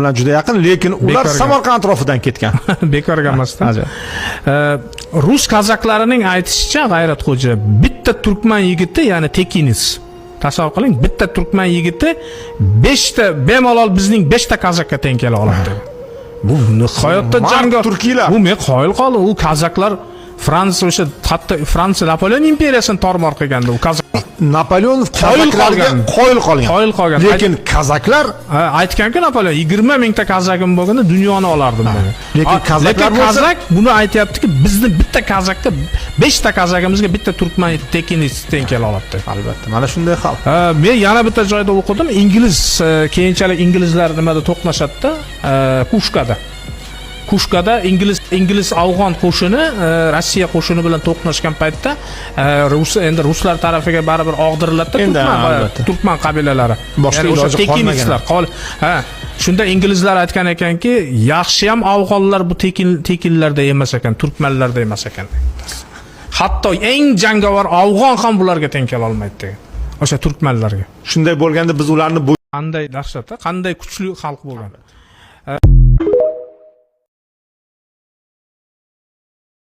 bilan juda yaqin, lekin ular Samarqand atrofidan ketgan. Bekorga emasdan. Rus kazaklarining aytishicha, G'ayratxo'ja, bitta turkman yigiti, ya'ni tekinis. Tasavvur qiling, bitta turkman yigiti 5 ta bemalol bizning 5 ta kazakka teng kela oladi. Bu nihoyatda jangovar turkiylar. Bu men qoyil qoldim. U kazaklar Fransiya o'sha hatto Fransiya Napoleon imperiyasini tormor qilganda u kazak Napoleon kazaklarga qoyil qolgan. Lekin kazaklar aytgan-ku, Napoleon 20 mingta kazagim bo'lganda dunyoni olardim dedi. Lekin kazak buni aytayaptiki, bizni bitta kazakka 5 ta kazagimizga bitta turkman tekinis teng kela oladi. Albatta, mana shunday xalq. Men yana bitta joyda o'qidim, ingliz keyinchalik inglizlar nimada to'qnashadi-da, Kushkada ingliz afg'on qo'shini Rossiya qo'shini bilan to'qnashgan paytda endi ruslar tarafiga baribir og'diriladi-da, turkman qabilalari. Boshqa iloji qolmagan. Shunda inglizlar aytgan ekanki, yaxshi ham afg'onlar bu tekinlarda emas ekan, turkmanlarda emas ekan. Hatto eng jangovar afg'on ham bularga teng kela olmaydi degan. O'sha turkmanlarga. Shunday bo'lganda biz ularni qanday dahshat, qanday kuchli xalq bo'lgan.